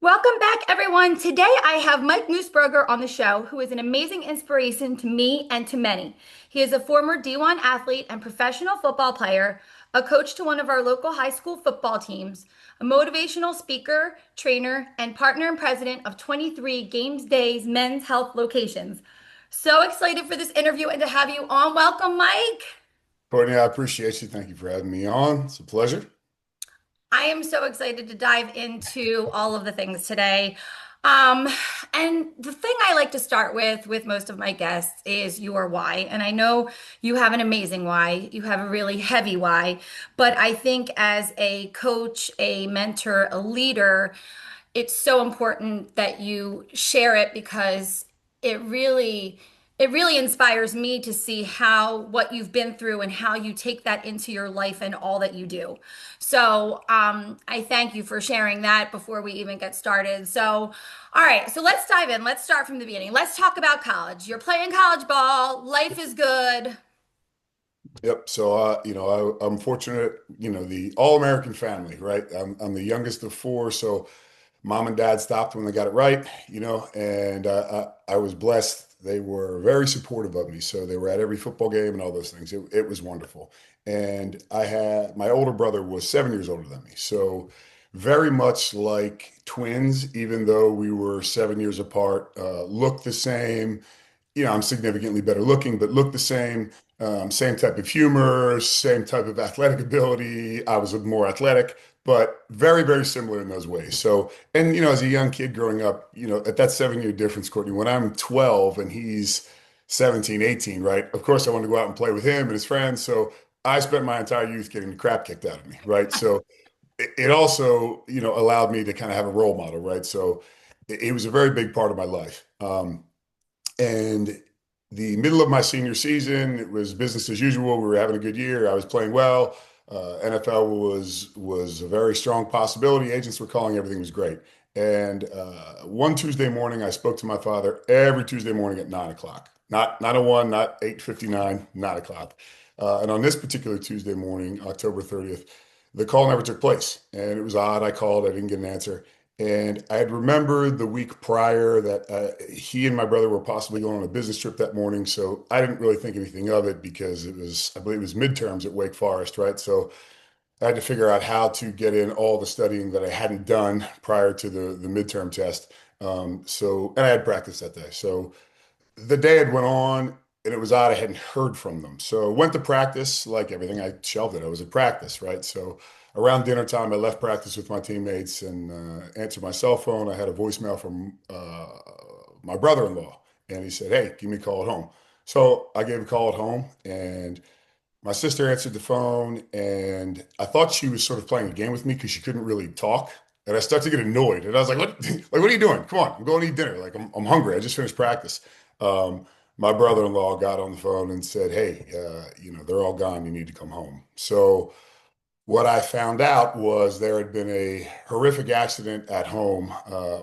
Welcome back, everyone. Today I have Mike Moosbrugger on the show, who is an amazing inspiration to me and to many. He is a former D1 athlete and professional football player, a coach to one of our local high school football teams, a motivational speaker, trainer, and partner and president of 23 Games Days men's health locations. So excited for this interview and to have you on. Welcome, Mike. Courtney, I appreciate you. Thank you for having me on. It's a pleasure. I am so excited to dive into all of the things today. Um, and the thing I like to start with most of my guests is your why. And I know you have an amazing why. You have a really heavy why. But I think as a coach, a mentor, a leader, it's so important that you share it because it really it really inspires me to see how what you've been through and how you take that into your life and all that you do. So I thank you for sharing that before we even get started. So all right, so let's dive in. Let's start from the beginning. Let's talk about college. You're playing college ball. Life is good. Yep. So, I'm fortunate, the all-American family, right? I'm the youngest of four. So mom and dad stopped when they got it right, and I was blessed. They were very supportive of me. So they were at every football game and all those things. It was wonderful. And my older brother was 7 years older than me. So very much like twins, even though we were 7 years apart, looked the same. I'm significantly better looking, but look the same. Same type of humor, same type of athletic ability. I was more athletic, but very, very similar in those ways. So, and as a young kid growing up, at that 7 year difference, Courtney, when I'm 12 and he's 17, 18, right? Of course, I want to go out and play with him and his friends. So I spent my entire youth getting the crap kicked out of me, right? So it also, allowed me to kind of have a role model, right? So it was a very big part of my life. And the middle of my senior season, it was business as usual. We were having a good year. I was playing well. NFL was a very strong possibility. Agents were calling. Everything was great. And one Tuesday morning, I spoke to my father every Tuesday morning at 9 o'clock. Not 9:01, not 8:59, 9 o'clock. And on this particular Tuesday morning, October 30th, the call never took place. And it was odd. I called. I didn't get an answer. And I had remembered the week prior that he and my brother were possibly going on a business trip that morning. So I didn't really think anything of it because I believe it was midterms at Wake Forest, right? So I had to figure out how to get in all the studying that I hadn't done prior to the midterm test. And I had practice that day. So the day had went on and it was odd. I hadn't heard from them. So went to practice, like everything. I shelved it. I was at practice, right? So around dinner time, I left practice with my teammates and answered my cell phone. I had a voicemail from my brother-in-law, and he said, "Hey, give me a call at home." So I gave a call at home, and my sister answered the phone, and I thought she was sort of playing a game with me because she couldn't really talk. And I started to get annoyed, and I was like, "What? Like, what are you doing? Come on, I'm going to eat dinner. Like, I'm hungry. I just finished practice." My brother-in-law got on the phone and said, "Hey, they're all gone. You need to come home." So what I found out was there had been a horrific accident at home.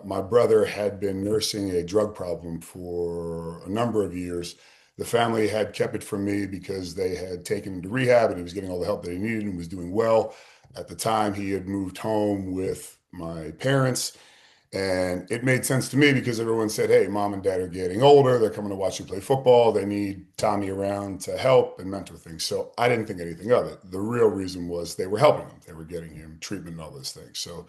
My brother had been nursing a drug problem for a number of years. The family had kept it from me because they had taken him to rehab and he was getting all the help that he needed and was doing well. At the time, he had moved home with my parents. And it made sense to me because everyone said, "Hey, mom and dad are getting older. They're coming to watch you play football. They need Tommy around to help and mentor things." So I didn't think anything of it. The real reason was they were helping him. They were getting him treatment and all those things. So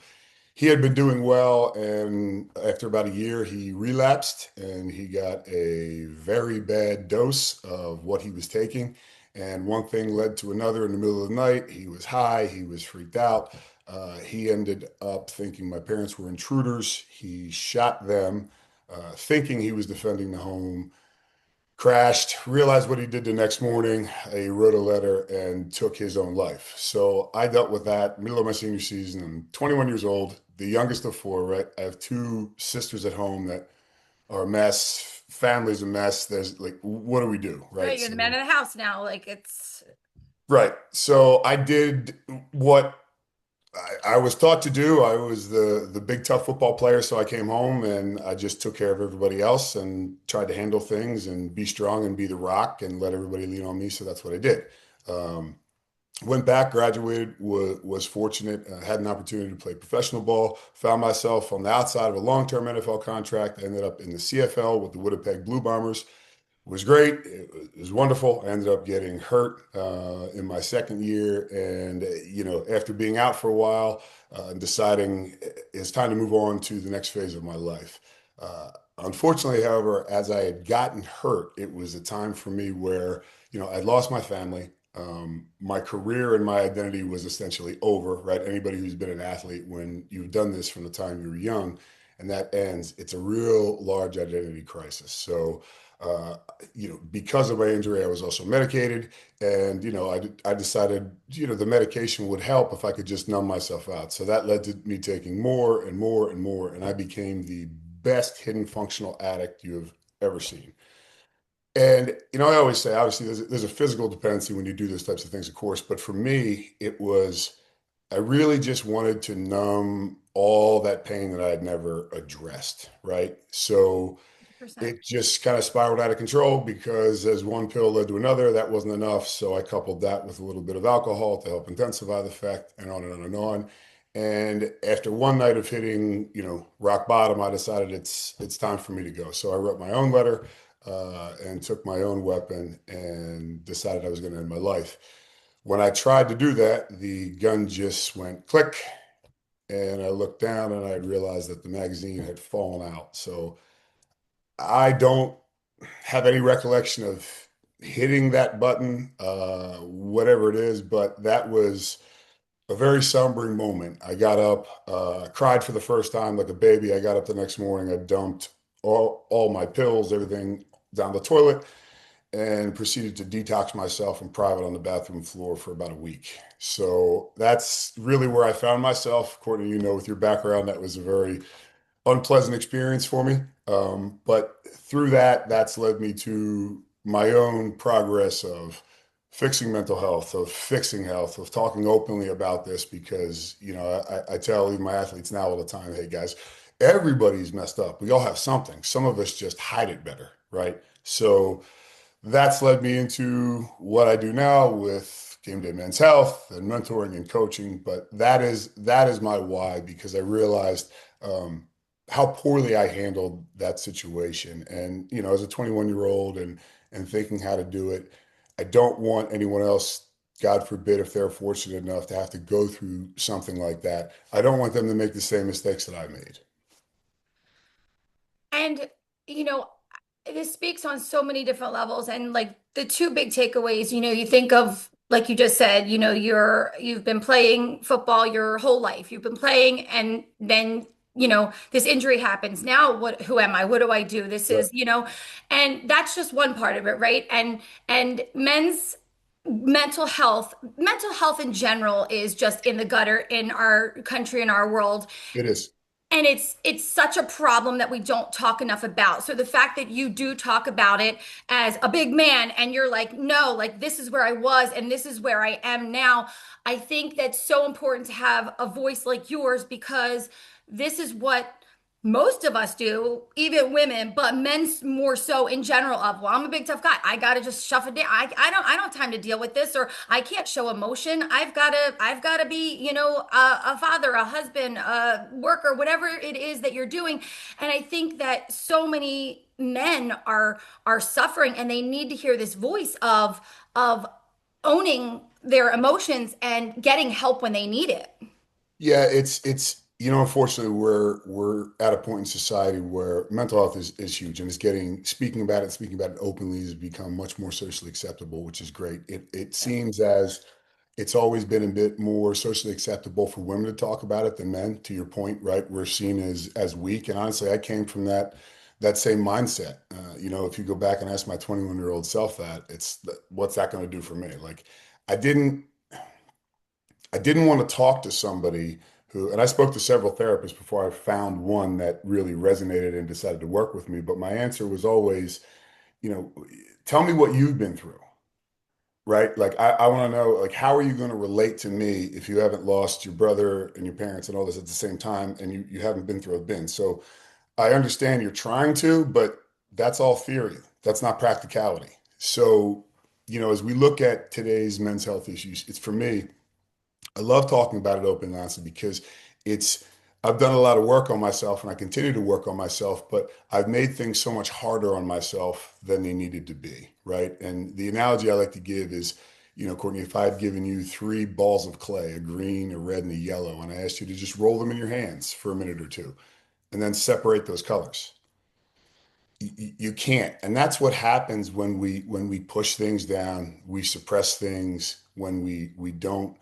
he had been doing well. And after about a year, he relapsed and he got a very bad dose of what he was taking. And one thing led to another in the middle of the night. He was high, he was freaked out. He ended up thinking my parents were intruders. He shot them, thinking he was defending the home, crashed, realized what he did the next morning. He wrote a letter and took his own life. So I dealt with that middle of my senior season. I'm 21 years old, the youngest of four, right? I have two sisters at home that are a mess. Family's a mess. There's like, what do we do, right? Right, you're the man So, of the house now. Like it's right. So I did what I was taught to do. I was the big tough football player, so I came home and I just took care of everybody else and tried to handle things and be strong and be the rock and let everybody lean on me. So that's what I did. Um, Went back, graduated, was fortunate, had an opportunity to play professional ball, found myself on the outside of a long-term NFL contract, ended up in the CFL with the Winnipeg Blue Bombers. Was great. It was wonderful. I ended up getting hurt in my second year, and after being out for a while, deciding it's time to move on to the next phase of my life. Unfortunately, however, as I had gotten hurt, it was a time for me where I'd lost my family. My career and my identity was essentially over, right? Anybody who's been an athlete, when you've done this from the time you were young, and that ends, it's a real large identity crisis. So uh, because of my injury, I was also medicated, and I decided, the medication would help if I could just numb myself out. So that led to me taking more and more and more, and I became the best hidden functional addict you have ever seen. And I always say, obviously, there's a physical dependency when you do those types of things, of course, but for me, it was I really just wanted to numb all that pain that I had never addressed, right? So 100%. it just kind of spiraled out of control because as one pill led to another, that wasn't enough. So I coupled that with a little bit of alcohol to help intensify the effect, and on and on and on. And after one night of hitting, rock bottom, I decided it's time for me to go. So I wrote my own letter and took my own weapon and decided I was going to end my life. When I tried to do that, the gun just went click, and I looked down and I realized that the magazine had fallen out. So I don't have any recollection of hitting that button, whatever it is, but that was a very sombering moment. I got up, cried for the first time like a baby. I got up the next morning, I dumped all my pills, everything down the toilet, and proceeded to detox myself in private on the bathroom floor for about a week. So that's really where I found myself. Courtney, with your background, that was a very unpleasant experience for me. But through that, that's led me to my own progress of fixing mental health, of fixing health, of talking openly about this because, I tell even my athletes now all the time, hey guys, everybody's messed up. We all have something. Some of us just hide it better, right? So that's led me into what I do now with Game Day Men's Health and mentoring and coaching. But that is my why because I realized how poorly I handled that situation. And as a 21-year-old and thinking how to do it, I don't want anyone else, God forbid, if they're fortunate enough to have to go through something like that. I don't want them to make the same mistakes that I made. And, you know, this speaks on so many different levels. And like the two big takeaways, you think of, like you just said, you've been playing football your whole life. You've been playing, and then, this injury happens. Now who am I? What do I do? This Right. is, and that's just one part of it, right? And men's mental health in general is just in the gutter in our country, in our world. It is. And it's such a problem that we don't talk enough about. So the fact that you do talk about it as a big man and you're like, no, like this is where I was and this is where I am now. I think that's so important to have a voice like yours because this is what most of us do, even women, but men more so in general of, well, I'm a big tough guy. I gotta just shove it down. I don't have time to deal with this, or I can't show emotion. I've gotta be, a father, a husband, a worker, whatever it is that you're doing. And I think that so many men are suffering and they need to hear this voice of owning their emotions and getting help when they need it. Yeah, it's unfortunately we're at a point in society where mental health is huge and it's getting speaking about it openly has become much more socially acceptable, which is great. It seems as it's always been a bit more socially acceptable for women to talk about it than men, to your point, right? We're seen as weak. And honestly, I came from that same mindset. If you go back and ask my 21-year-old self that, what's that going to do for me? Like I didn't I didn't want to talk to somebody who, and I spoke to several therapists before I found one that really resonated and decided to work with me. But my answer was always, you know, tell me what you've been through, right? Like, I want to know, like, how are you going to relate to me if you haven't lost your brother and your parents and all this at the same time and you haven't been through a bin? So I understand you're trying to, but that's all theory. That's not practicality. So, as we look at today's men's health issues, it's for me, I love talking about it open and honestly because it's, I've done a lot of work on myself and I continue to work on myself, but I've made things so much harder on myself than they needed to be, right? And the analogy I like to give is, Courtney, if I had given you three balls of clay, a green, a red, and a yellow, and I asked you to just roll them in your hands for a minute or two and then separate those colors, you can't. And that's what happens when we push things down, we suppress things, when we don't,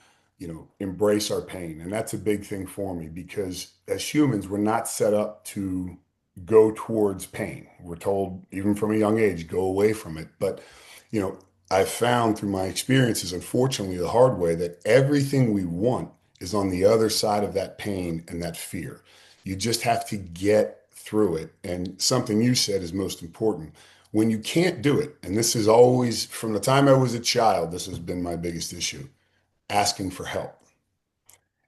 embrace our pain. And that's a big thing for me because as humans, we're not set up to go towards pain. We're told even from a young age, go away from it. But, you know, I've found through my experiences, unfortunately, the hard way, that everything we want is on the other side of that pain and that fear. You just have to get through it. And something you said is most important. When you can't do it, and this is always from the time I was a child, this has been my biggest issue, asking for help.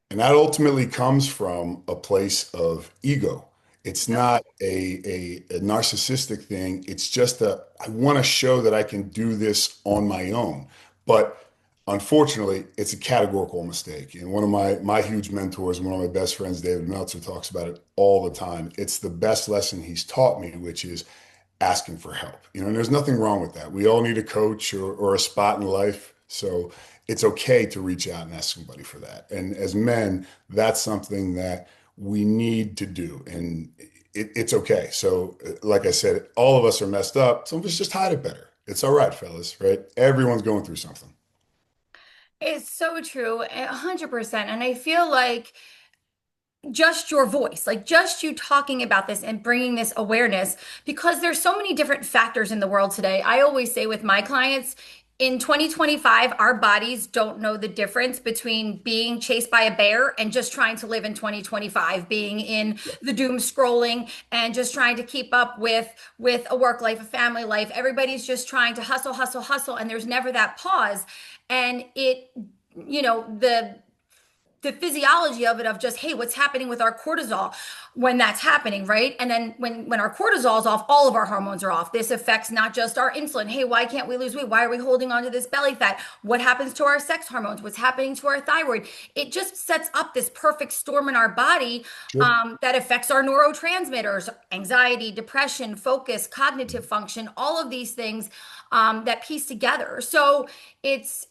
And that ultimately comes from a place of ego. It's Yep. not a narcissistic thing. It's just I want to show that I can do this on my own. But unfortunately, it's a categorical mistake. And one of my huge mentors, one of my best friends, David Meltzer, talks about it all the time. It's the best lesson he's taught me, which is asking for help. And there's nothing wrong with that. We all need a coach or a spot in life. So it's okay to reach out and ask somebody for that. And as men, that's something that we need to do. And it's okay. So, like I said, all of us are messed up. Some of us just hide it better. It's all right, fellas, right? Everyone's going through something. It's so true, 100%. And I feel like just your voice, like just you talking about this and bringing this awareness, because there's so many different factors in the world today. I always say with my clients, in 2025, our bodies don't know the difference between being chased by a bear and just trying to live in 2025, being in the doom scrolling and just trying to keep up with a work life, a family life. Everybody's just trying to hustle, hustle, hustle, and there's never that pause. And it, you know, the physiology of it, of just, hey, what's happening with our cortisol when that's happening, right? And then when our cortisol is off, all of our hormones are off. This affects not just our insulin. Hey, why can't we lose weight? Why are we holding on to this belly fat? What happens to our sex hormones? What's happening to our thyroid? It just sets up this perfect storm in our body, Sure. that affects our neurotransmitters, anxiety, depression, focus, cognitive function, all of these things, that piece together. So it's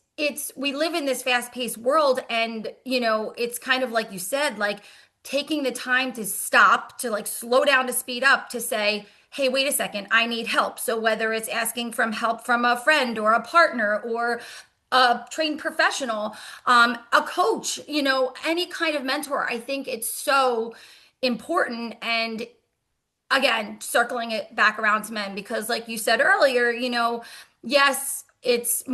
we live in this fast-paced world, and it's kind of like you said, like taking the time to stop, to like slow down, to speed up, to say, hey, wait a second, I need help. So whether it's asking from help from a friend or a partner or a trained professional, a coach, any kind of mentor, I think it's so important. And again, circling it back around to men, because like you said earlier, yes, it's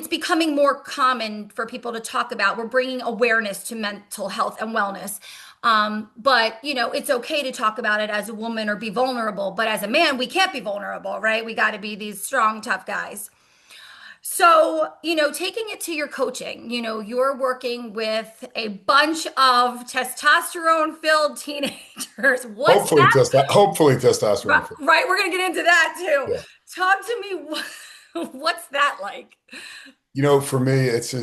becoming more common for people to talk about. We're bringing awareness to mental health and wellness. But it's okay to talk about it as a woman or be vulnerable, but as a man, we can't be vulnerable, right? We got to be these strong, tough guys. So, taking it to your coaching, you're working with a bunch of testosterone filled teenagers. What's that? Hopefully testosterone. Right, we're going to get into that too. Yeah. Talk to me. What's that like? For me, it's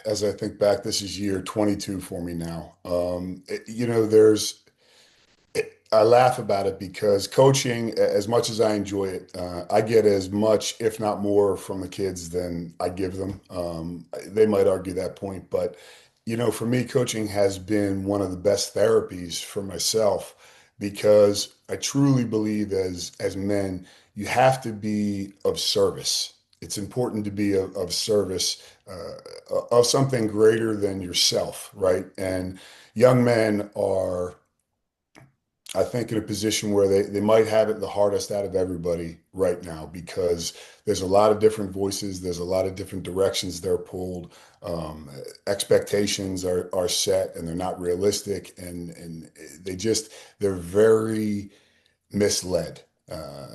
as I think back, this is year 22 for me now. I laugh about it because coaching, as much as I enjoy it, I get as much, if not more, from the kids than I give them. They might argue that point, but for me, coaching has been one of the best therapies for myself because I truly believe as men, you have to be of service. It's important to be of service, of something greater than yourself, right? And young men are, I think, in a position where they might have it the hardest out of everybody right now because there's a lot of different voices, there's a lot of different directions they're pulled, expectations are set and they're not realistic, and they're very misled. uh,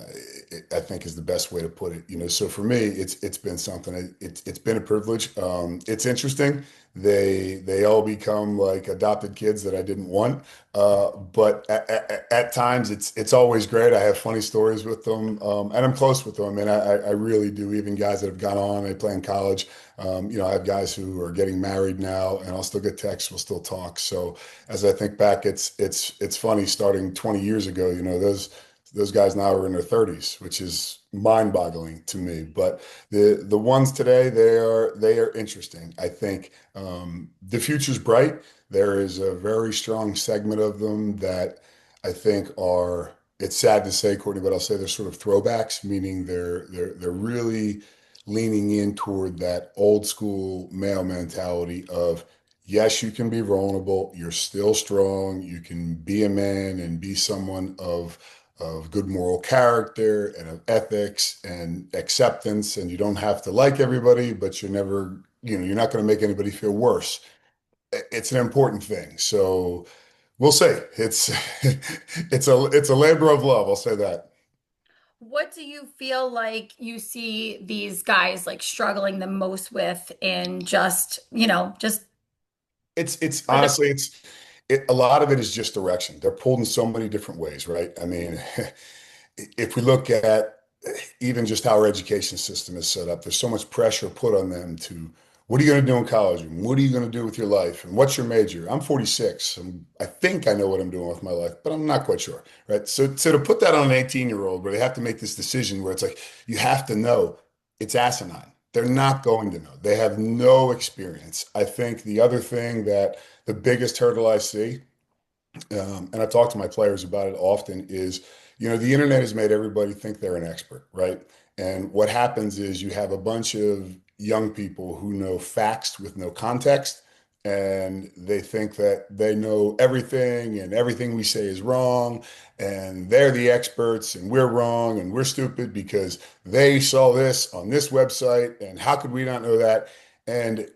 I think is the best way to put it. So for me, it's been something. It's been a privilege. It's interesting. They all become like adopted kids that I didn't want. But at times, it's always great. I have funny stories with them, and I'm close with them, and I really do. Even guys that have gone on, I play in college. I have guys who are getting married now, and I'll still get texts. We'll still talk. So as I think back, it's funny. Starting 20 years ago, those guys now are in their 30s, which is mind-boggling to me. But the ones today, they are interesting. I think the future's bright. There is a very strong segment of them that I think are. It's sad to say, Courtney, but I'll say they're sort of throwbacks, meaning they're really leaning in toward that old school male mentality of yes, you can be vulnerable, you're still strong, you can be a man and be someone of good moral character and of ethics and acceptance. And you don't have to like everybody, but you're not going to make anybody feel worse. It's an important thing. So we'll say it's a labor of love. I'll say that. What do you feel like you see these guys like struggling the most with in just It's for the honestly, a lot of it is just direction. They're pulled in so many different ways, right? I mean, if we look at even just how our education system is set up, there's so much pressure put on them to, what are you going to do in college? And what are you going to do with your life? And what's your major? I'm 46. And I think I know what I'm doing with my life, but I'm not quite sure, right? So to put that on an 18-year-old where they have to make this decision where it's like, you have to know, it's asinine. They're not going to know. They have no experience. I think the other thing that the biggest hurdle I see, and I talk to my players about it often, is, the internet has made everybody think they're an expert, right? And what happens is you have a bunch of young people who know facts with no context, and they think that they know everything and everything we say is wrong, and they're the experts and we're wrong and we're stupid because they saw this on this website, and how could we not know that? And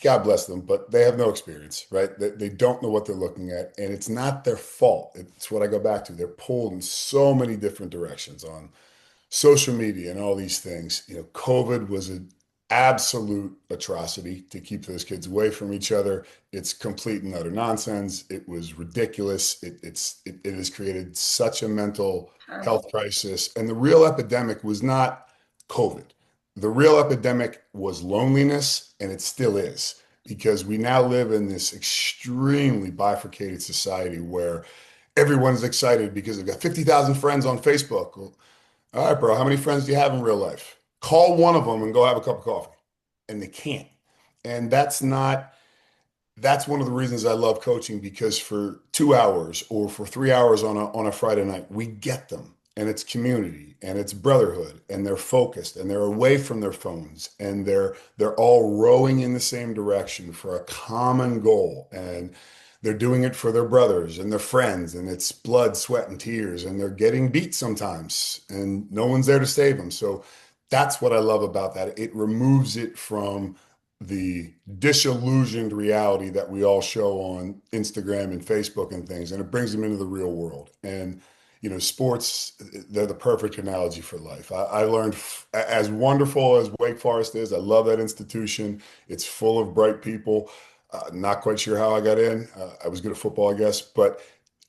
God bless them, but they have no experience, right? They don't know what they're looking at, and it's not their fault. It's what I go back to. They're pulled in so many different directions on social media and all these things. COVID was an absolute atrocity to keep those kids away from each other. It's complete and utter nonsense. It was ridiculous. It has created such a mental terrible. health crisis. And the real epidemic was not COVID. The real epidemic was loneliness, and it still is, because we now live in this extremely bifurcated society where everyone's excited because they've got 50,000 friends on Facebook. Well, all right, bro, how many friends do you have in real life? Call one of them and go have a cup of coffee. And they can't. And that's one of the reasons I love coaching, because for 2 hours or for 3 hours on a Friday night, we get them. And it's community and it's brotherhood, and they're focused and they're away from their phones, and they're all rowing in the same direction for a common goal. And they're doing it for their brothers and their friends, and it's blood, sweat, and tears, and they're getting beat sometimes, and no one's there to save them. So that's what I love about that. It removes it from the disillusioned reality that we all show on Instagram and Facebook and things, and it brings them into the real world. And sports, they're the perfect analogy for life. I learned, as wonderful as Wake Forest is, I love that institution. It's full of bright people. Not quite sure how I got in. I was good at football, I guess, but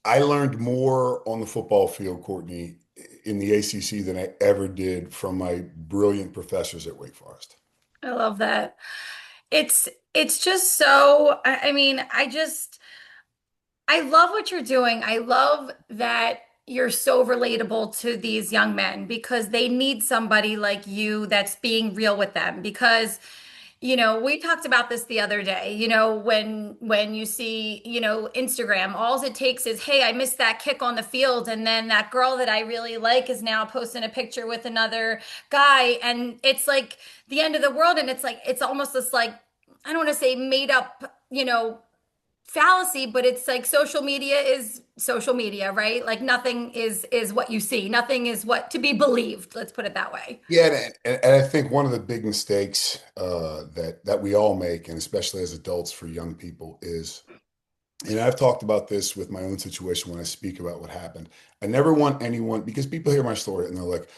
I learned more on the football field, Courtney, in the ACC than I ever did from my brilliant professors at Wake Forest. I love that. It's just so I mean, I love what you're doing. I love that you're so relatable to these young men because they need somebody like you that's being real with them. Because, we talked about this the other day, when you see, Instagram, all it takes is, hey, I missed that kick on the field, and then that girl that I really like is now posting a picture with another guy, and it's like the end of the world, and it's like it's almost this like I don't want to say made up, fallacy, but it's like social media is social media, right? Like nothing is what you see. Nothing is what to be believed. Let's put it that way. Yeah, and I think one of the big mistakes that we all make, and especially as adults for young people, is And I've talked about this with my own situation when I speak about what happened. I never want anyone, because people hear my story and they're like,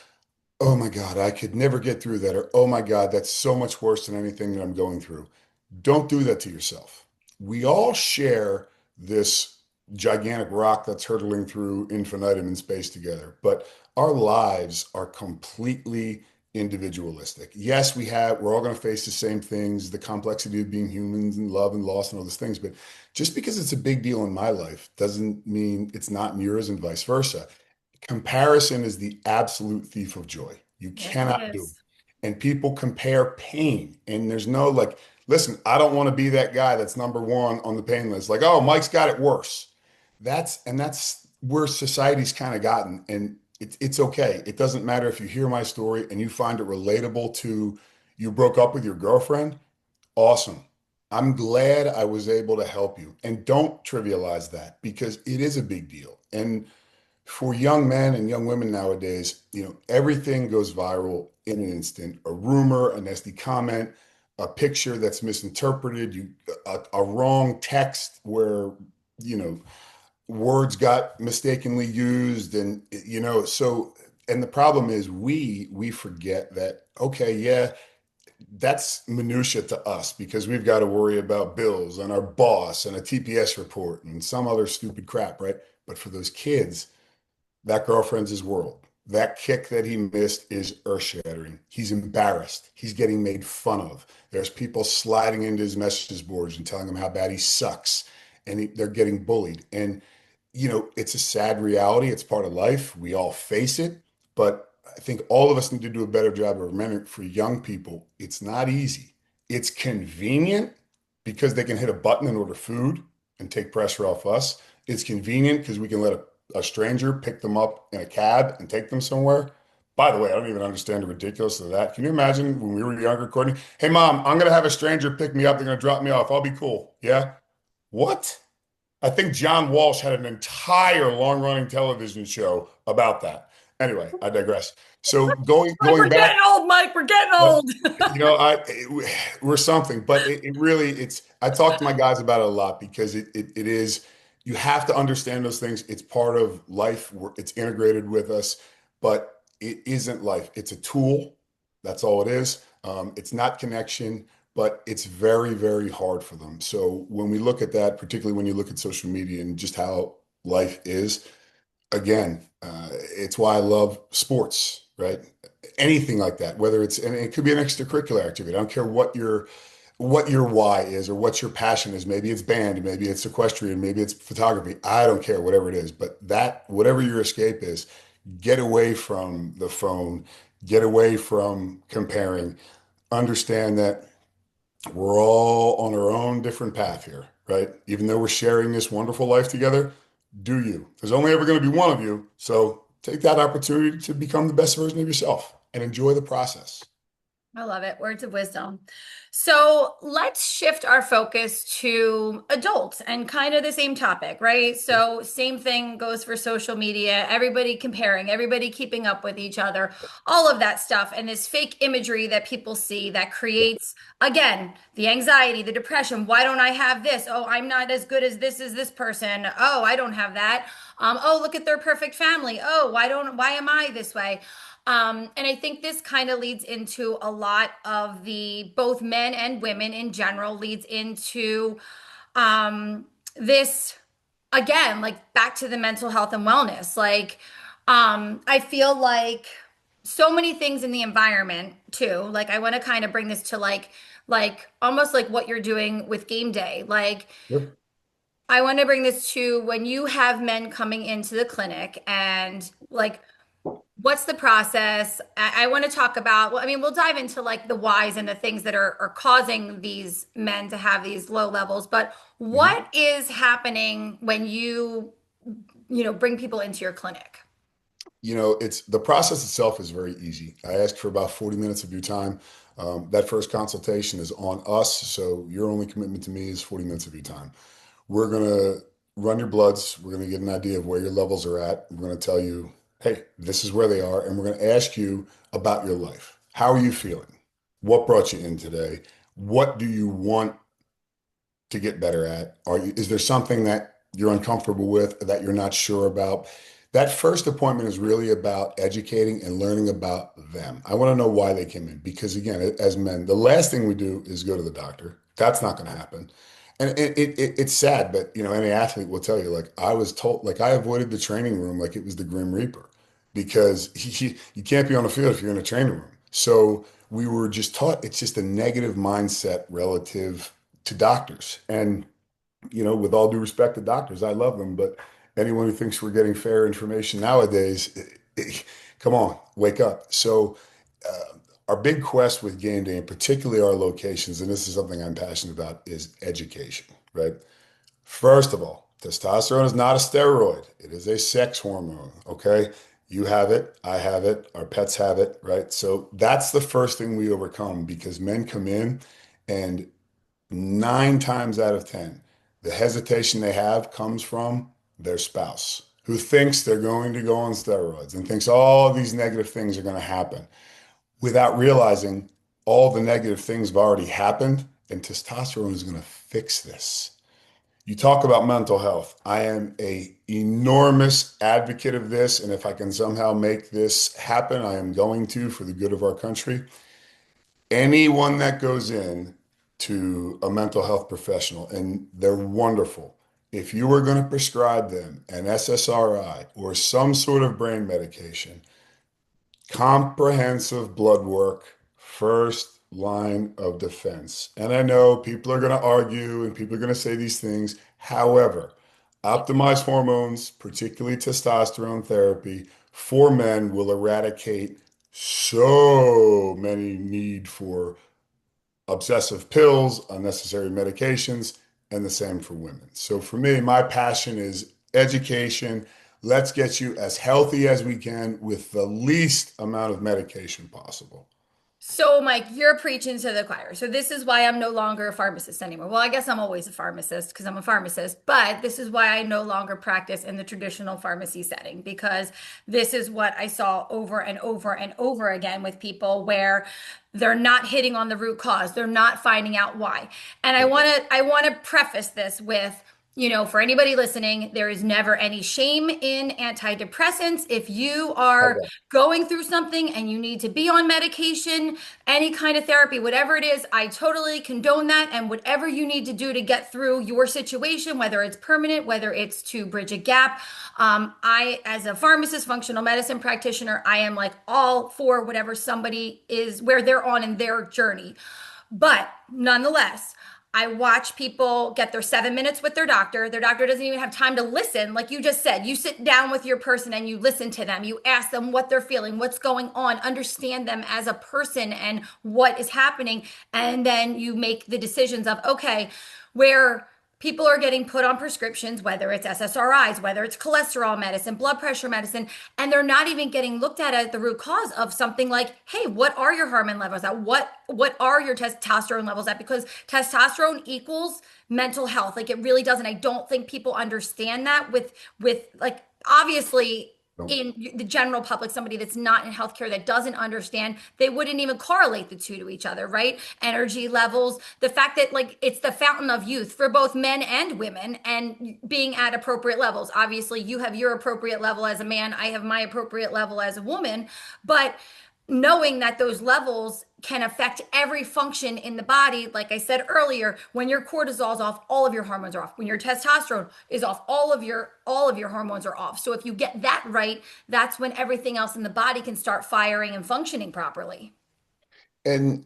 oh my God, I could never get through that. Or, oh my God, that's so much worse than anything that I'm going through. Don't do that to yourself. We all share this gigantic rock that's hurtling through infinitum in space together, but our lives are completely individualistic. Yes, we're all going to face the same things, the complexity of being humans and love and loss and all those things, but just because it's a big deal in my life doesn't mean it's not in yours and vice versa. Comparison is the absolute thief of joy. You Yes, it cannot do it. is. And people compare pain. And there's no like, listen, I don't want to be that guy that's number one on the pain list. Like, oh, Mike's got it worse. That's where society's kind of gotten. And it's okay. It doesn't matter if you hear my story and you find it relatable to you broke up with your girlfriend. Awesome. I'm glad I was able to help you. And don't trivialize that because it is a big deal. And for young men and young women nowadays, everything goes viral in an instant. A rumor, a nasty comment, a picture that's misinterpreted, a wrong text where, you know, words got mistakenly used and the problem is we forget that okay, yeah, that's minutia to us because we've got to worry about bills and our boss and a TPS report and some other stupid crap, right? But for those kids, that girlfriend's his world. That kick that he missed is earth-shattering. He's embarrassed. He's getting made fun of. There's people sliding into his message boards and telling him how bad he sucks, and they're getting bullied. And it's a sad reality. It's part of life. We all face it, but I think all of us need to do a better job of remembering for young people, it's not easy. It's convenient because they can hit a button and order food and take pressure off us. It's convenient because we can let a stranger pick them up in a cab and take them somewhere. By the way, I don't even understand the ridiculousness of that. Can you imagine when we were younger, Courtney? Hey, mom, I'm going to have a stranger pick me up. They're going to drop me off. I'll be cool. Yeah. What? I think John Walsh had an entire long-running television show about that. Anyway, I digress. So Like, going we're back, getting old, Mike. We're getting well, old. we're something, but it really it's. I talk to my guys about it a lot because it is. You have to understand those things. It's part of life. It's integrated with us, but it isn't life. It's a tool. That's all it is. It's not connection, but it's very, very hard for them. So when we look at that, particularly when you look at social media and just how life is, again, it's why I love sports, right? Anything like that, whether it's, and it could be an extracurricular activity. I don't care what your why is or what your passion is. Maybe it's band, maybe it's equestrian, maybe it's photography. I don't care, whatever it is. But whatever your escape is, get away from the phone, get away from comparing. Understand that we're all on our own different path here, right? Even though we're sharing this wonderful life together, do you? There's only ever going to be one of you. So take that opportunity to become the best version of yourself and enjoy the process. I love it. Words of wisdom. So let's shift our focus to adults and kind of the same topic, right? So, same thing goes for social media, everybody comparing, everybody keeping up with each other, all of that stuff. And this fake imagery that people see that creates, again, the anxiety, the depression. Why don't I have this? Oh, I'm not as good as this person. Oh, I don't have that. Oh, look at their perfect family. Oh, why am I this way? And I think this kind of leads into a lot of the both men and women in general leads into um, this again, like back to the mental health and wellness. Like, I feel like so many things in the environment too. Like, I want to kind of bring this to like almost like what you're doing with game day. Like, Yep. I want to bring this to when you have men coming into the clinic and like what's the process? I want to talk about, well, I mean, we'll dive into like the whys and the things that are causing these men to have these low levels, but Mhm. what is happening when bring people into your clinic? It's the process itself is very easy. I ask for about 40 minutes of your time. That first consultation is on us. So your only commitment to me is 40 minutes of your time. We're going to run your bloods. We're going to get an idea of where your levels are at. We're going to tell you, hey, this is where they are. And we're going to ask you about your life. How are you feeling? What brought you in today? What do you want? to get better at? Is there something that you're uncomfortable with, that you're not sure about? That first appointment is really about educating and learning about them. I want to know why they came in because, again, as men, the last thing we do is go to the doctor. That's not going to happen. And it's sad, but any athlete will tell you, like I was told, like I avoided the training room like it was the Grim Reaper because you can't be on the field if you're in a training room. So we were just taught it's just a negative mindset relative to doctors. And with all due respect to doctors, I love them, but anyone who thinks we're getting fair information nowadays, come on, wake up. So, our big quest with game day, and particularly our locations, and this is something I'm passionate about, is education, right? First of all, testosterone is not a steroid. It is a sex hormone, okay? You have it, I have it, our pets have it, right? So that's the first thing we overcome because men come in and 9 times out of 10, the hesitation they have comes from their spouse who thinks they're going to go on steroids and thinks all these negative things are going to happen without realizing all the negative things have already happened and testosterone is going to fix this. You talk about mental health. I am a enormous advocate of this, and if I can somehow make this happen, I am going to for the good of our country. Anyone that goes in to a mental health professional, and they're wonderful, if you were going to prescribe them an SSRI or some sort of brain medication, comprehensive blood work, first line of defense. And I know people are going to argue and people are going to say these things. However, optimized hormones, particularly testosterone therapy for men, will eradicate so many need for obsessive pills, unnecessary medications, and the same for women. So for me, my passion is education. Let's get you as healthy as we can with the least amount of medication possible. So, Mike, you're preaching to the choir. So, this is why I'm no longer a pharmacist anymore. Well, I guess I'm always a pharmacist because I'm a pharmacist, but this is why I no longer practice in the traditional pharmacy setting because this is what I saw over and over and over again with people where they're not hitting on the root cause. They're not finding out why. And I want to preface this with for anybody listening, there is never any shame in antidepressants. If you are Okay. going through something and you need to be on medication, any kind of therapy, whatever it is, I totally condone that. And whatever you need to do to get through your situation, whether it's permanent, whether it's to bridge a gap, as a pharmacist, functional medicine practitioner, I am like all for whatever somebody is, where they're on in their journey. But nonetheless, I watch people get their 7 minutes with their doctor. Their doctor doesn't even have time to listen. Like you just said, you sit down with your person and you listen to them. You ask them what they're feeling, what's going on, understand them as a person and what is happening. And then you make the decisions of, okay, where people are getting put on prescriptions, whether it's SSRIs, whether it's cholesterol medicine, blood pressure medicine, and they're not even getting looked at the root cause of something like, hey, what are your hormone levels at? What are your testosterone levels at? Because testosterone equals mental health. Like it really doesn't. I don't think people understand that with like obviously So, in the general public, somebody that's not in healthcare that doesn't understand, they wouldn't even correlate the two to each other, right? Energy levels, the fact that like it's the fountain of youth for both men and women and being at appropriate levels. Obviously, you have your appropriate level as a man, I have my appropriate level as a woman, but knowing that those levels can affect every function in the body. Like I said earlier, when your cortisol is off, all of your hormones are off. When your testosterone is off, all of your hormones are off. So if you get that right, that's when everything else in the body can start firing and functioning properly. and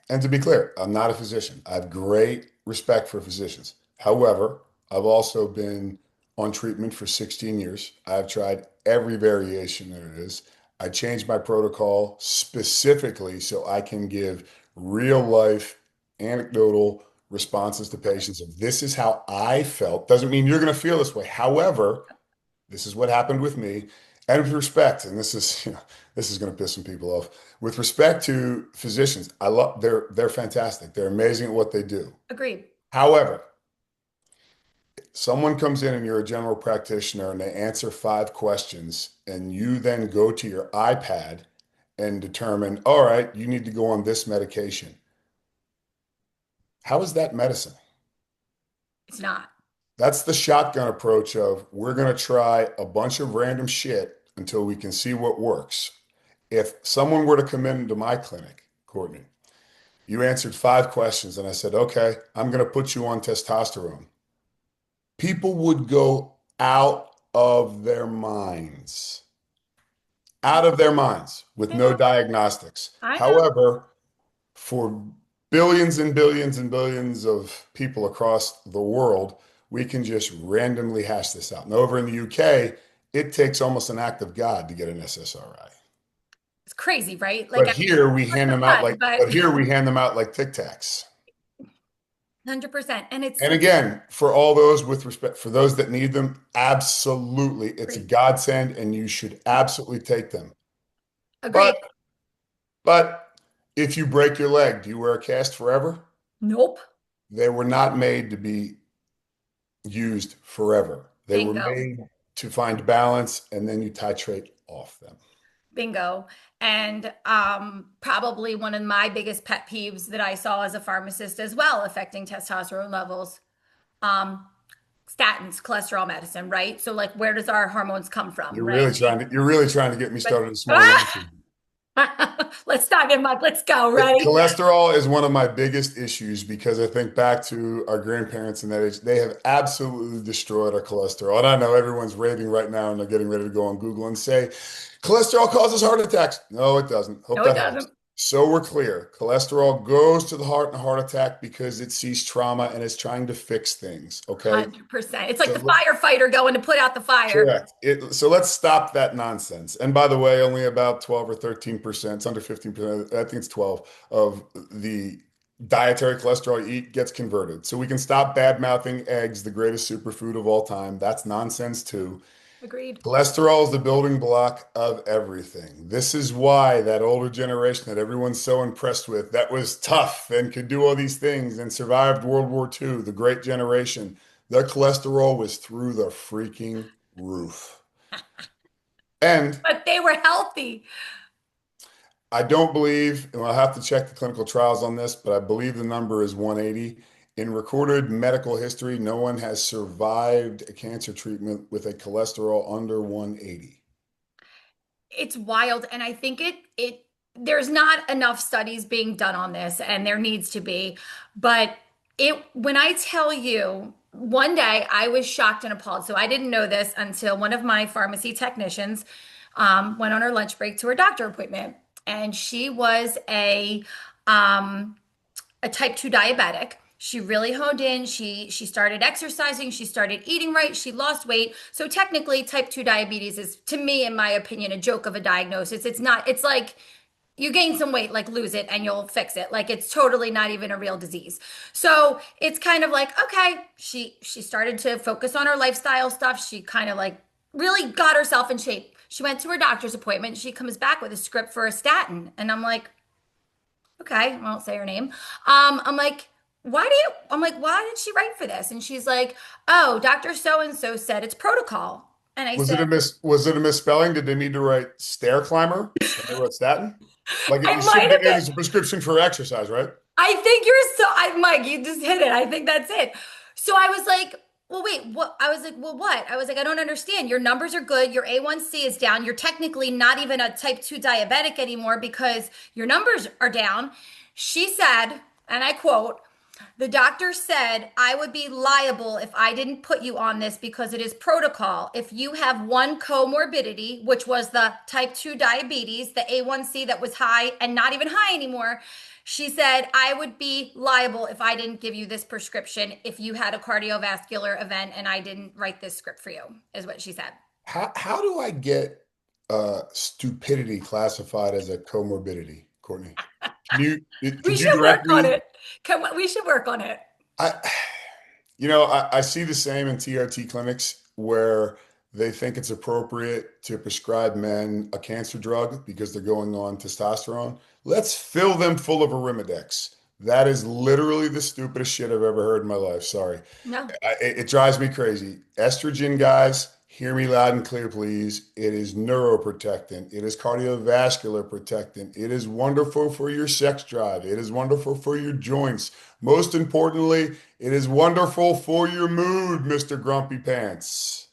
and to be clear, I'm not a physician. I have great respect for physicians. However, I've also been on treatment for 16 years. I've tried every variation there is. I changed my protocol specifically so I can give real life anecdotal responses to patients. If this is how I felt, doesn't mean you're going to feel this way. However, this is what happened with me. And with respect, and this is going to piss some people off. With respect to physicians, I love they're fantastic. They're amazing at what they do. Agreed. However, someone comes in and you're a general practitioner and they answer 5 questions, and you then go to your iPad and determine, all right, you need to go on this medication. How is that medicine? It's not. That's the shotgun approach of we're going to try a bunch of random shit until we can see what works. If someone were to come into my clinic, Courtney, you answered 5 questions and I said, okay, I'm going to put you on testosterone. People would go out of their minds with I no know. diagnostics. I know. However, for billions and billions and billions of people across the world, we can just randomly hash this out. And over in the UK, it takes almost an act of God to get an SSRI. It's crazy, right? Like But I here we like hand the them out fun, like, but but here we hand them out like Tic Tacs. 100%. And it's And so again, for all those with respect, for those that need them, absolutely, it's a great. godsend, and you should absolutely take them. Agreed. But but if you break your leg, do you wear a cast forever? Nope. They were not made to be used forever. They were Bingo. made to find balance, and then you titrate off them. Bingo. And probably one of my biggest pet peeves that I saw as a pharmacist as well, affecting testosterone levels. Um, Statins, cholesterol medicine, right? So like where does our hormones come from, right? You're really trying to get me But started this morning, aren't you? let's dive in, Mike. Let's go. Ready? Cholesterol is one of my biggest issues because I think back to our grandparents and that age, they have absolutely destroyed our cholesterol. And I know everyone's raving right now and they're getting ready to go on Google and say, cholesterol causes heart attacks. No, it doesn't. Hope No, it that helps. doesn't. So we're clear. Cholesterol goes to the heart in a heart attack because it sees trauma and is trying to fix things. Okay. 100%. It's like the So firefighter going to put out the fire. correct. So let's stop that nonsense. And by the way, only about 12 or 13%, it's under 15%, I think it's 12 of the dietary cholesterol you eat gets converted. So we can stop bad mouthing eggs, the greatest superfood of all time. That's nonsense too. Agreed. Cholesterol is the building block of everything. This is why that older generation that everyone's so impressed with, that was tough and could do all these things and survived World War II, the great generation, their cholesterol was through the freaking roof. And But they were healthy. I don't believe, and I'll have to check the clinical trials on this, but I believe the number is 180. In recorded medical history, no one has survived a cancer treatment with a cholesterol under 180. It's wild. And I think there's not enough studies being done on this, and there needs to be. But when I tell you, one day I was shocked and appalled. So I didn't know this until one of my pharmacy technicians went on her lunch break to her doctor appointment. And she was um, a type 2 diabetic. She really honed in. She started exercising, she started eating right, she lost weight. So technically type 2 diabetes is, to me, in my opinion, a joke of a diagnosis. It's not, it's like you gain some weight, like lose it and you'll fix it. Like it's totally not even a real disease. So it's kind of like, okay, she started to focus on her lifestyle stuff. She kind of like really got herself in shape. She went to her doctor's appointment. She comes back with a script for a statin. And I'm like, okay, I won't say her name. I'm like, I'm like, why did she write for this? And she's like, oh, Dr. So and so said it's protocol. And I said, Was it a misspelling? Did they need to write stair climber when they wrote statin? Like I it should might have been have written been. as a prescription for exercise, right? I think Mike, you just hit it. I think that's it. So I was like, well, wait, what? I was like, well, what? I was like, I don't understand. Your numbers are good. Your A1C is down. You're technically not even a type 2 diabetic anymore because your numbers are down. She said, and I quote, the doctor said I would be liable if I didn't put you on this because it is protocol. If you have one comorbidity, which was the type 2 diabetes, the A1C that was high and not even high anymore, she said I would be liable if I didn't give you this prescription if you had a cardiovascular event and I didn't write this script for you, is what she said. How do I get stupidity classified as a comorbidity, Courtney? We Could you should work direct on me? it. We should work on it. I I see the same in TRT clinics where they think it's appropriate to prescribe men a cancer drug because they're going on testosterone. Let's fill them full of Arimidex. That is literally the stupidest shit I've ever heard in my life. Sorry. No. It drives me crazy. Estrogen guys, Hear me loud and clear, please. It is neuroprotectant. It is cardiovascular protectant. It is wonderful for your sex drive. It is wonderful for your joints. Most importantly, it is wonderful for your mood, Mr. Grumpy Pants.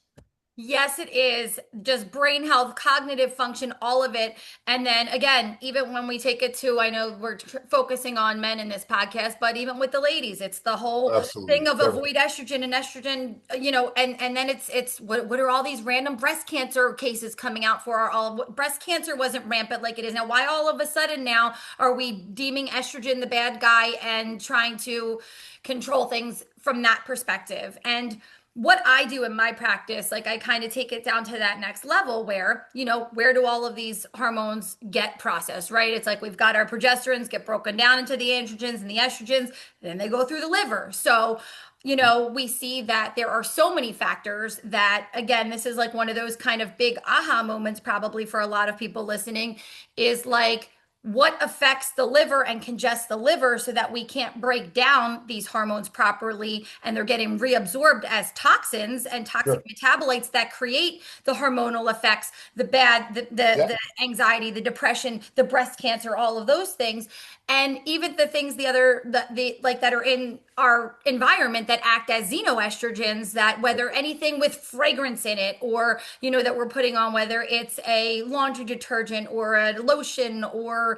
Yes, it is. Just brain health, cognitive function, all of it. And then again, even when we take it to, I know we're focusing on men in this podcast, but even with the ladies, it's the whole Absolutely. thing of Everything. avoid estrogen and estrogen, and then it's what are all these random breast cancer cases coming out for? Our all breast cancer wasn't rampant like it is now. Why all of a sudden now are we deeming estrogen the bad guy and trying to control things from that perspective? And what I do in my practice, like I kind of take it down to that next level where, where do all of these hormones get processed, right? It's like we've got our progesterones get broken down into the androgens and the estrogens, then they go through the liver. So, we see that there are so many factors that, again, this is like one of those kind of big aha moments, probably for a lot of people listening, is like, what affects the liver and congests the liver so that we can't break down these hormones properly and they're getting reabsorbed as toxins and toxic Sure. metabolites that create the hormonal effects, the bad, the Yeah. anxiety, the depression, the breast cancer, all of those things. And even the things the like that are in our environment that act as xenoestrogens, that whether anything with fragrance in it or that we're putting on, whether it's a laundry detergent or a lotion or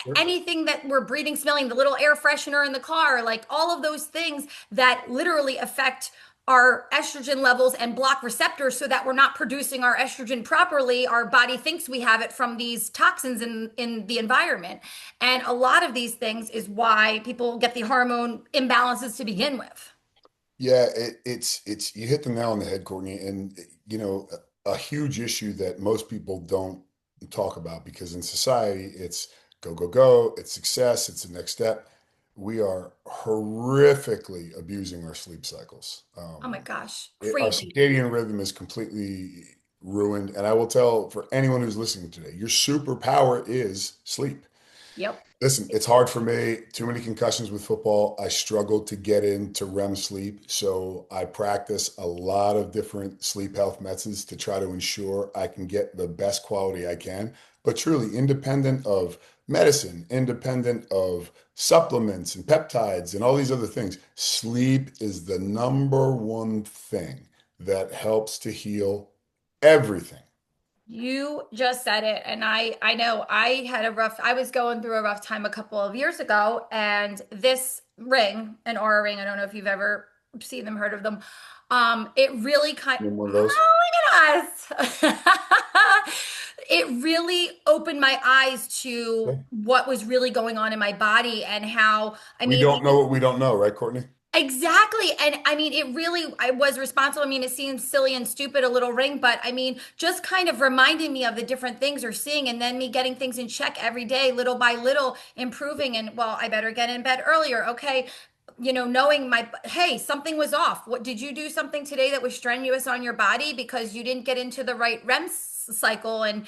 Sure. anything that we're breathing, smelling, the little air freshener in the car, like all of those things that literally affect our estrogen levels and block receptors so that we're not producing our estrogen properly. Our body thinks we have it from these toxins in the environment. And a lot of these things is why people get the hormone imbalances to begin with. Yeah, it's you hit the nail on the head, Courtney, and a huge issue that most people don't talk about because in society it's go go go, it's success, it's the next step. We are horrifically abusing our sleep cycles. Oh my gosh, Our crazy. circadian rhythm is completely ruined, and I will tell for anyone who's listening today, your superpower is sleep. Yep. Listen, it's hard for me. Too many concussions with football. I struggle to get into REM sleep. So I practice a lot of different sleep health methods to try to ensure I can get the best quality I can. But truly, independent of medicine, independent of supplements and peptides and all these other things, sleep is the number one thing that helps to heal everything. You just said it, and I know I was going through a rough time a couple of years ago, and this ring, an aura ring, I don't know if you've ever seen them, heard of them. It really kind You want one of those? oh, look at us. It really opened my eyes to Okay. what was really going on in my body and how, I We mean, don't know what we don't know, right, Courtney? exactly. And I mean, I was responsible. I mean, it seems silly and stupid, a little ring, but I mean, just kind of reminding me of the different things we're seeing and then me getting things in check every day, little by little, improving. And well, I better get in bed earlier. Okay. Knowing hey, something was off. What did you do something today that was strenuous on your body because you didn't get into the right REM cycle? And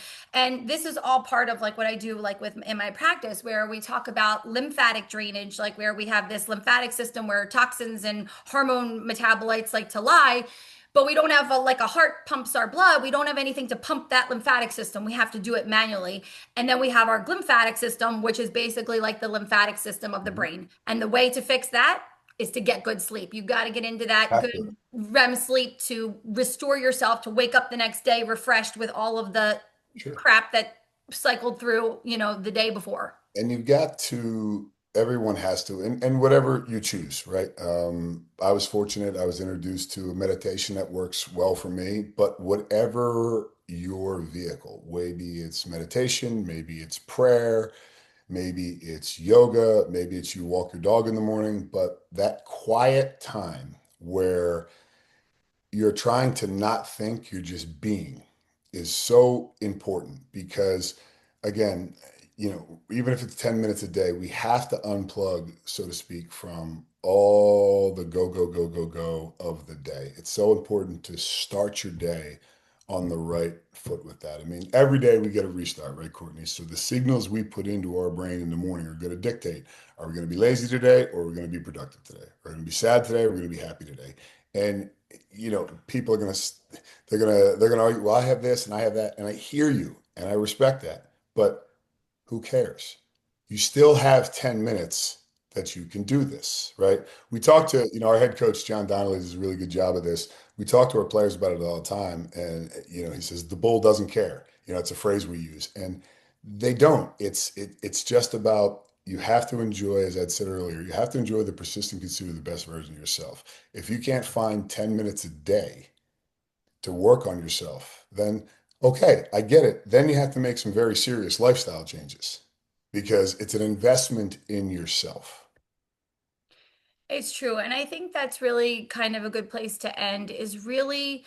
this is all part of like what I do like with in my practice where we talk about lymphatic drainage, like where we have this lymphatic system where toxins and hormone metabolites like to lie, but we don't have like a heart pumps our blood. We don't have anything to pump that lymphatic system. We have to do it manually. And then we have our glymphatic system, which is basically like the lymphatic system of the Mhm. brain. And the way to fix that is to get good sleep. You got to get into that Have to. good REM sleep to restore yourself, to wake up the next day refreshed with all of the Sure. crap that cycled through, the day before. And you've got to, everyone has to, and whatever you choose, right? I was fortunate, I was introduced to a meditation that works well for me, but whatever your vehicle, maybe it's meditation, maybe it's prayer, maybe it's yoga, maybe it's you walk your dog in the morning, but that quiet time where you're trying to not think, you're just being is so important because, again, even if it's 10 minutes a day, we have to unplug, so to speak, from all the go, go, go, go, go of the day. It's so important to start your day on the right foot with that. I mean, every day we get a restart, right, Courtney? So the signals we put into our brain in the morning are going to dictate, are we going to be lazy today or are we going to be productive today? Are we going to be sad today or are we going to be happy today? And people are they're gonna argue, well, I have this and I have that, and I hear you and I respect that, but who cares? You still have 10 minutes that you can do this, right? We talk to, our head coach, John Donnelly, does a really good job of this. We talk to our players about it all the time. And, he says, the bull doesn't care. It's a phrase we use. And they don't. It's just about, you have to enjoy, as Ed said earlier, you have to enjoy the persistent pursuit of the best version of yourself. If you can't find 10 minutes a day to work on yourself, then okay, I get it. Then you have to make some very serious lifestyle changes because it's an investment in yourself. It's true. And I think that's really kind of a good place to end is really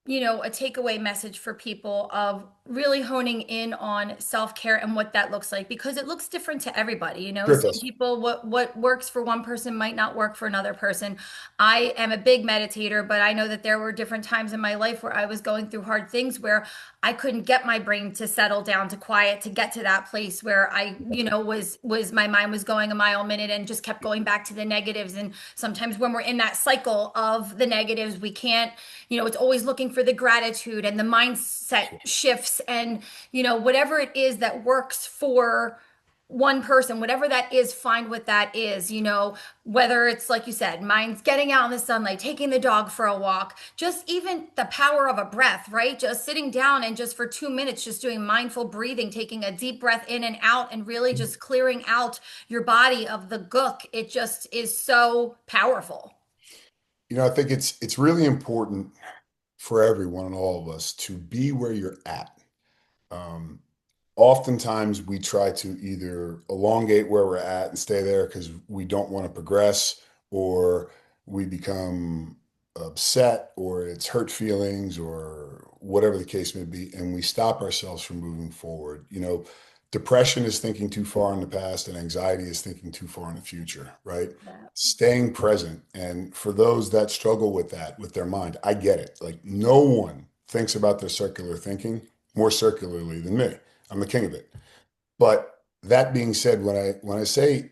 a takeaway message for people of really honing in on self-care and what that looks like because it looks different to everybody. Sure it Some does. people what works for one person might not work for another person. I am a big meditator, but I know that there were different times in my life where I was going through hard things where I couldn't get my brain to settle down to quiet to get to that place where I, was my mind was going a mile a minute and just kept going back to the negatives. And sometimes when we're in that cycle of the negatives, we can't, it's always looking for the gratitude and the mindset Sure. shifts and, whatever it is that works for one person, whatever that is, find what that is, whether it's like you said, mine's getting out in the sunlight, taking the dog for a walk, just even the power of a breath, right? Just sitting down and just for 2 minutes, just doing mindful breathing, taking a deep breath in and out, and really just clearing out your body of the gook. It just is so powerful. I think it's really important for everyone and all of us to be where you're at. Um, Oftentimes we try to either elongate where we're at and stay there because we don't want to progress, or we become upset, or it's hurt feelings, or whatever the case may be, and we stop ourselves from moving forward. Depression is thinking too far in the past, and anxiety is thinking too far in the future, right? Yeah. Staying present. And for those that struggle with that, with their mind, I get it. Like, no one thinks about their circular thinking more circularly than me. I'm the king of it. But that being said, when I say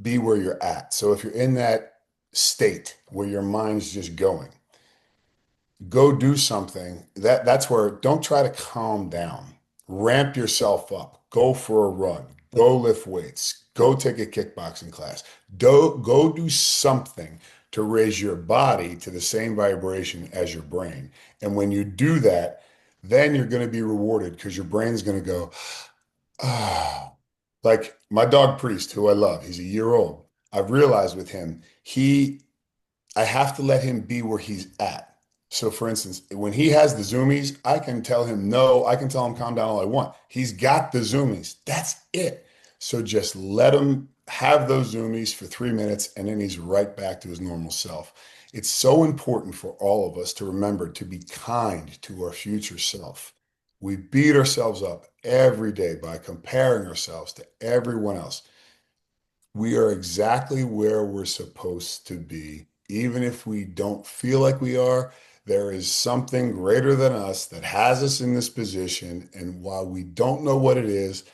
be where you're at, so if you're in that state where your mind's just going, go do something. That's where, don't try to calm down. Ramp yourself up. Go for a run. Go lift weights. Go take a kickboxing class. Go do something to raise your body to the same vibration as your brain. And when you do that, then you're going to be rewarded because your brain's going to go, ah. Like my dog Priest, who I love, he's a year old. I've realized with him, I have to let him be where he's at. So, for instance, when he has the zoomies, I can tell him no, I can tell him calm down all I want. He's got the zoomies. That's it. So just let him have those zoomies for 3 minutes and then he's right back to his normal self. It's so important for all of us to remember to be kind to our future self. We beat ourselves up every day by comparing ourselves to everyone else. We are exactly where we're supposed to be. Even if we don't feel like we are, there is something greater than us that has us in this position. And while we don't know what it is,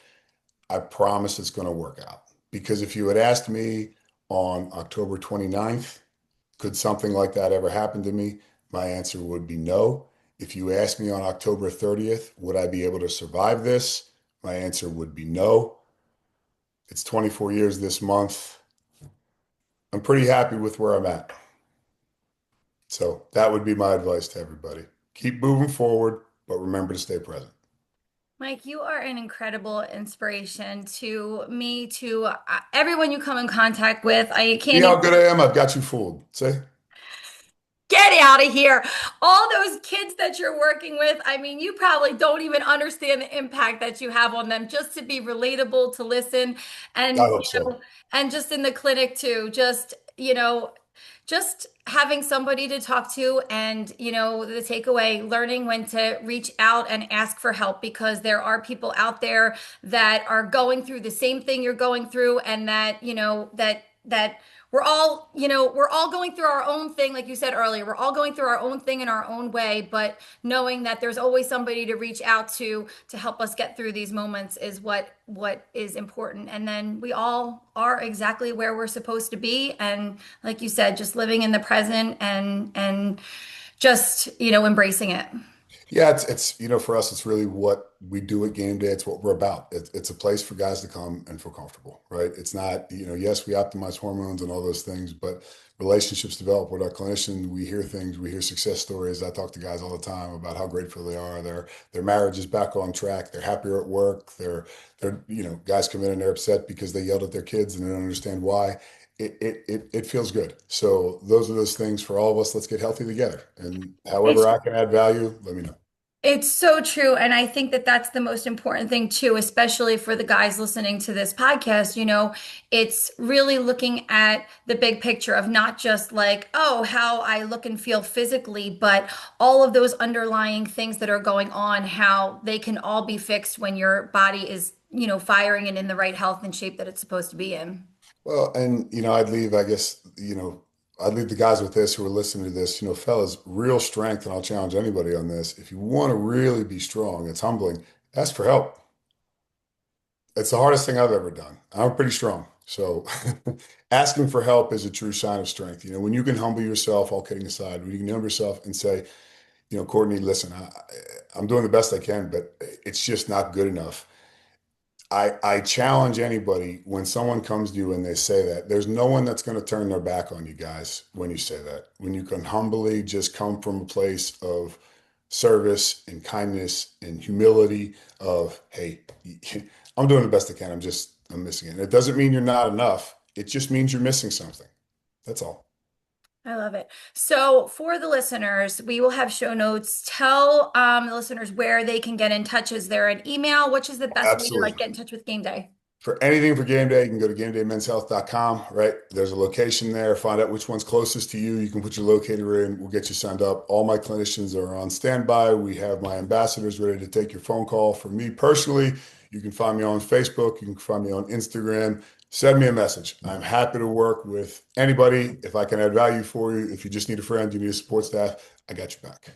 I promise it's going to work out. Because if you had asked me on October 29th, could something like that ever happen to me? My answer would be no. If you asked me on October 30th, would I be able to survive this? My answer would be no. It's 24 years this month. I'm pretty happy with where I'm at. So that would be my advice to everybody. Keep moving forward, but remember to stay present. Mike, you are an incredible inspiration to me, to everyone you come in contact with. I See can't how even good I am? I've got you fooled. See? get out of here. All those kids that you're working with, I mean, you probably don't even understand the impact that you have on them just to be relatable, to listen, I and hope so. and just in the clinic too, just having somebody to talk to and the takeaway learning when to reach out and ask for help because there are people out there that are going through the same thing you're going through and that that we're all, we're all going through our own thing, like you said earlier. We're all going through our own thing in our own way, but knowing that there's always somebody to reach out to help us get through these moments is what is important. And then we all are exactly where we're supposed to be. And like you said, just living in the present and just, embracing it. Yeah, it's for us, it's really what we do at game day. It's what we're about. It's a place for guys to come and feel comfortable, right? It's not, yes, we optimize hormones and all those things, but relationships develop with our clinician. We hear things, we hear success stories. I talk to guys all the time about how grateful they are. Their marriage is back on track. They're happier at work. Guys come in and they're upset because they yelled at their kids and they don't understand why. It feels good. So those are those things for all of us. Let's get healthy together. And however It's I can add value, let me know. It's so true. And I think that that's the most important thing too, especially for the guys listening to this podcast. It's really looking at the big picture of not just like, oh, how I look and feel physically, but all of those underlying things that are going on, how they can all be fixed when your body is, firing and in the right health and shape that it's supposed to be in. Well, and I'd leave, I guess, I'd leave the guys with this who are listening to this, fellas, real strength, and I'll challenge anybody on this. If you want to really be strong, it's humbling. Ask for help. It's the hardest thing I've ever done. I'm pretty strong. So asking for help is a true sign of strength. When you can humble yourself, all kidding aside, when you can humble yourself and say, Courtney, listen, I'm doing the best I can, but it's just not good enough. I challenge anybody when someone comes to you and they say that, there's no one that's going to turn their back on you guys when you say that. When you can humbly just come from a place of service and kindness and humility of, hey, I'm doing the best I can. I'm missing it. And it doesn't mean you're not enough. It just means you're missing something. That's all. I love it. So, for the listeners, we will have show notes. Tell the listeners where they can get in touch. Is there an email? Which is the best way to Absolutely. get in touch with Game Day? For anything for game day, you can go to gamedaymenshealth.com, right? There's a location there. Find out which one's closest to you. You can put your locator in. We'll get you signed up. All my clinicians are on standby. We have my ambassadors ready to take your phone call. For me personally, you can find me on Facebook. You can find me on Instagram. Send me a message. I'm happy to work with anybody. If I can add value for you, if you just need a friend, you need a support staff, I got your back.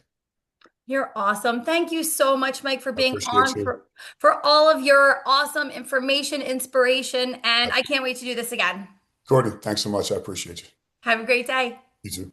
You're awesome. Thank you so much, Mike, for I being appreciate on you. for all of your awesome information, inspiration, and I can't wait to do this again. Courtney, thanks so much. I appreciate you. Have a great day. You too.